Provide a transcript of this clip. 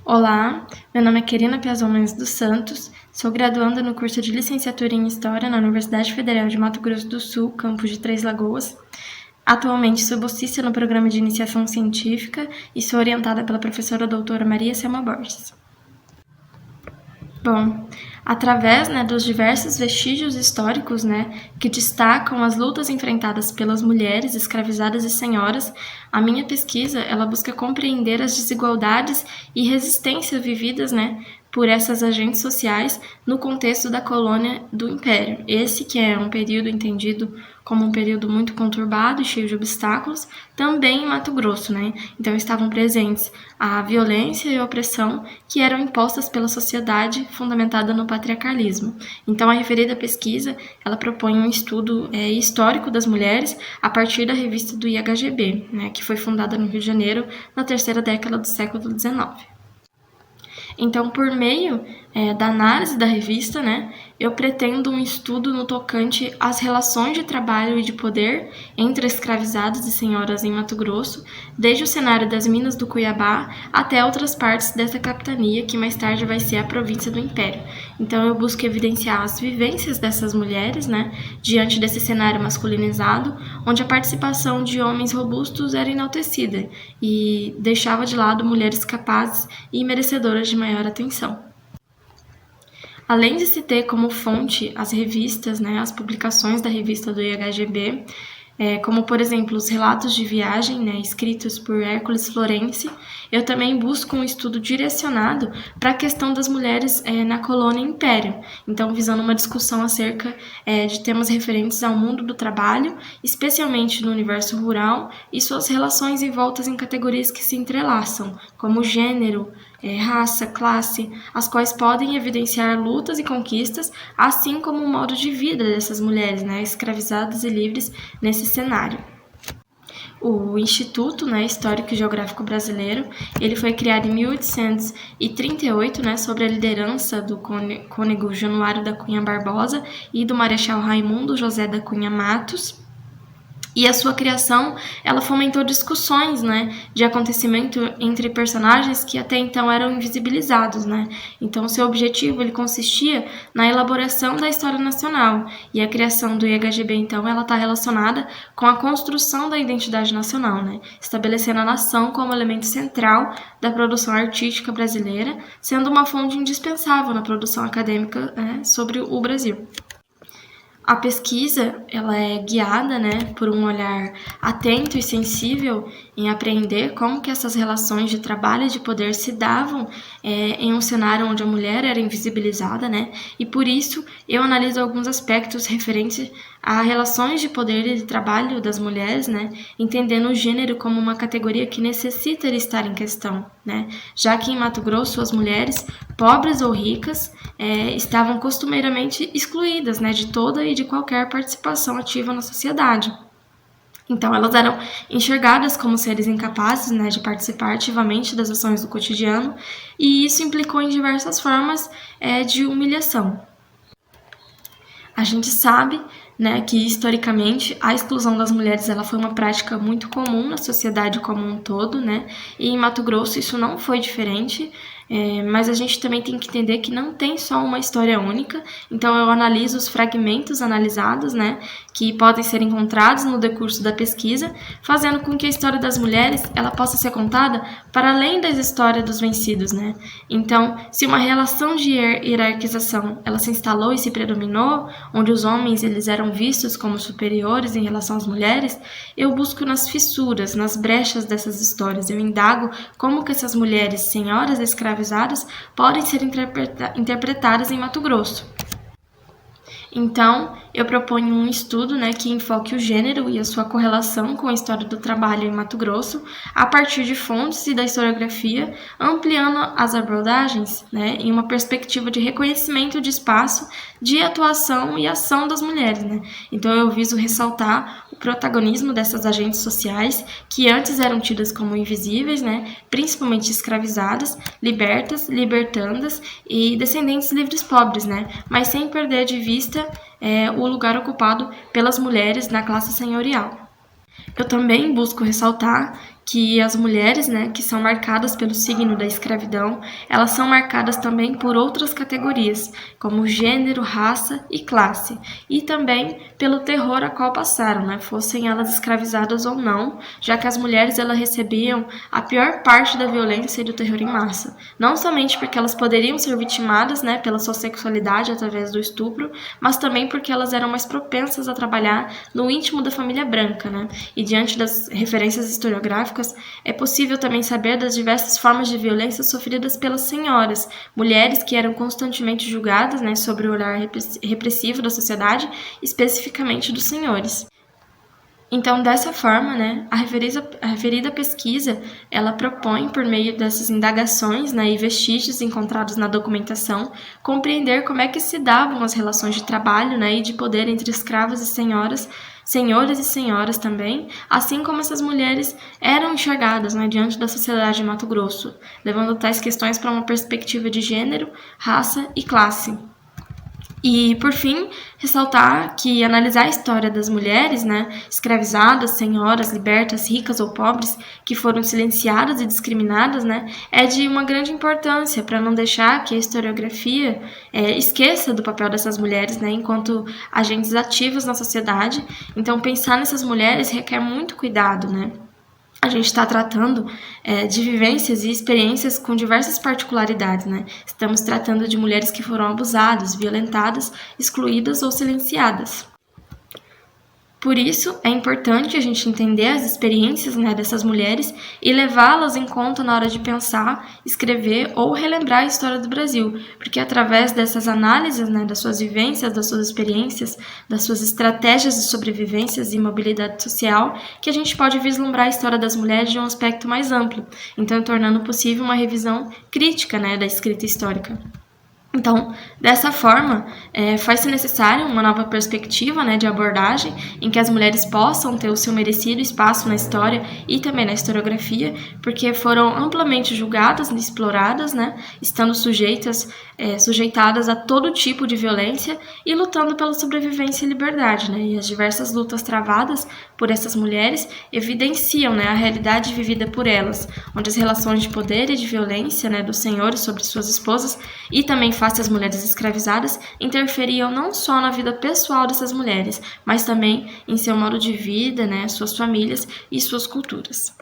Olá, meu nome é Querina Piazon Mendes dos Santos, sou graduanda no curso de Licenciatura em História na Universidade Federal de Mato Grosso do Sul, campus de Três Lagoas. Atualmente sou bolsista no programa de iniciação científica e sou orientada pela professora doutora Maria Selma Borges. Bom, através dos diversos vestígios históricos que destacam as lutas enfrentadas pelas mulheres escravizadas e senhoras, a minha pesquisa ela busca compreender as desigualdades e resistências vividas por essas agentes sociais no contexto da colônia do Império. Esse que é um período entendido como um período muito conturbado e cheio de obstáculos, também em Mato Grosso, Então estavam presentes a violência e a opressão que eram impostas pela sociedade fundamentada no patriarcalismo. Então a referida pesquisa, ela propõe um estudo histórico das mulheres a partir da revista do IHGB, que foi fundada no Rio de Janeiro na terceira década do século XIX. Então, por meio da análise da revista, eu pretendo um estudo no tocante às relações de trabalho e de poder entre escravizados e senhoras em Mato Grosso, desde o cenário das Minas do Cuiabá até outras partes dessa capitania, que mais tarde vai ser a província do Império. Então, eu busco evidenciar as vivências dessas mulheres, diante desse cenário masculinizado, onde a participação de homens robustos era enaltecida e deixava de lado mulheres capazes e merecedoras de maior atenção. Além de se ter como fonte as revistas, as publicações da revista do IHGB, como, por exemplo, os relatos de viagem escritos por Hércules Florence, eu também busco um estudo direcionado para a questão das mulheres na colônia Império, então visando uma discussão acerca de temas referentes ao mundo do trabalho, especialmente no universo rural, e suas relações envoltas em categorias que se entrelaçam, como gênero, raça, classe, as quais podem evidenciar lutas e conquistas, assim como o modo de vida dessas mulheres, escravizadas e livres nesse cenário. O Instituto Histórico e Geográfico Brasileiro, ele foi criado em 1838, sob a liderança do cônego Januário da Cunha Barbosa e do Marechal Raimundo José da Cunha Matos. E a sua criação, ela fomentou discussões, de acontecimento entre personagens que até então eram invisibilizados, Então, seu objetivo, ele consistia na elaboração da história nacional. E a criação do IHGB, então, ela está relacionada com a construção da identidade nacional, Estabelecendo a nação como elemento central da produção artística brasileira, sendo uma fonte indispensável na produção acadêmica sobre o Brasil. A pesquisa, ela é guiada, por um olhar atento e sensível em apreender como que essas relações de trabalho e de poder se davam em um cenário onde a mulher era invisibilizada, E por isso eu analiso alguns aspectos referentes a relações de poder e de trabalho das mulheres, Entendendo o gênero como uma categoria que necessita de estar em questão, Já que em Mato Grosso as mulheres, pobres ou ricas, estavam costumeiramente excluídas, de toda e de qualquer participação ativa na sociedade. Então, elas eram enxergadas como seres incapazes de participar ativamente das ações do cotidiano, e isso implicou em diversas formas de humilhação. A gente sabe que, historicamente, a exclusão das mulheres ela foi uma prática muito comum na sociedade como um todo, E em Mato Grosso isso não foi diferente, mas a gente também tem que entender que não tem só uma história única, então eu analiso os fragmentos analisados, que podem ser encontrados no decurso da pesquisa, fazendo com que a história das mulheres ela possa ser contada para além da história dos vencidos, Então, se uma relação de hierarquização ela se instalou e se predominou, onde os homens eles eram vistos como superiores em relação às mulheres, eu busco nas fissuras, nas brechas dessas histórias, eu indago como que essas mulheres, senhoras escravizadas, podem ser interpretadas em Mato Grosso. Então, eu proponho um estudo que enfoque o gênero e a sua correlação com a história do trabalho em Mato Grosso, a partir de fontes e da historiografia, ampliando as abordagens em uma perspectiva de reconhecimento de espaço, de atuação e ação das mulheres. Então, eu viso ressaltar o protagonismo dessas agentes sociais, que antes eram tidas como invisíveis, principalmente escravizadas, libertas, libertandas e descendentes livres pobres, mas sem perder de vista o lugar ocupado pelas mulheres na classe senhorial. Eu também busco ressaltar que as mulheres, né, que são marcadas pelo signo da escravidão, elas são marcadas também por outras categorias, como gênero, raça e classe, e também pelo terror a qual passaram, né, fossem elas escravizadas ou não, já que as mulheres elas recebiam a pior parte da violência e do terror em massa, não somente porque elas poderiam ser vitimadas, né, pela sua sexualidade através do estupro, mas também porque elas eram mais propensas a trabalhar no íntimo da família branca, né, e diante das referências historiográficas, é possível também saber das diversas formas de violência sofridas pelas senhoras, mulheres que eram constantemente julgadas, né, sobre o olhar repressivo da sociedade, especificamente dos senhores. Então, dessa forma, né, a referida pesquisa, ela propõe, por meio dessas indagações, né, e vestígios encontrados na documentação, compreender como é que se davam as relações de trabalho, né, e de poder entre escravos e senhoras, senhores e senhoras também, assim como essas mulheres eram enxergadas, né, diante da sociedade de Mato Grosso, levando tais questões para uma perspectiva de gênero, raça e classe. E, por fim, ressaltar que analisar a história das mulheres, né, escravizadas, senhoras, libertas, ricas ou pobres, que foram silenciadas e discriminadas, né, é de uma grande importância para não deixar que a historiografia esqueça do papel dessas mulheres, né, enquanto agentes ativos na sociedade. Então, pensar nessas mulheres requer muito cuidado, né. A gente está tratando de vivências e experiências com diversas particularidades, né? Estamos tratando de mulheres que foram abusadas, violentadas, excluídas ou silenciadas. Por isso, é importante a gente entender as experiências, né, dessas mulheres e levá-las em conta na hora de pensar, escrever ou relembrar a história do Brasil, porque através dessas análises, né, das suas vivências, das suas experiências, das suas estratégias de sobrevivências e mobilidade social, que a gente pode vislumbrar a história das mulheres de um aspecto mais amplo, então tornando possível uma revisão crítica, né, da escrita histórica. Então, dessa forma, faz-se necessária uma nova perspectiva, né, de abordagem em que as mulheres possam ter o seu merecido espaço na história e também na historiografia, porque foram amplamente julgadas e exploradas, né, estando sujeitadas a todo tipo de violência e lutando pela sobrevivência e liberdade. Né, e as diversas lutas travadas por essas mulheres evidenciam, né, a realidade vivida por elas, onde as relações de poder e de violência, né, dos senhores sobre suas esposas e também face às mulheres escravizadas interferiam não só na vida pessoal dessas mulheres, mas também em seu modo de vida, né, suas famílias e suas culturas.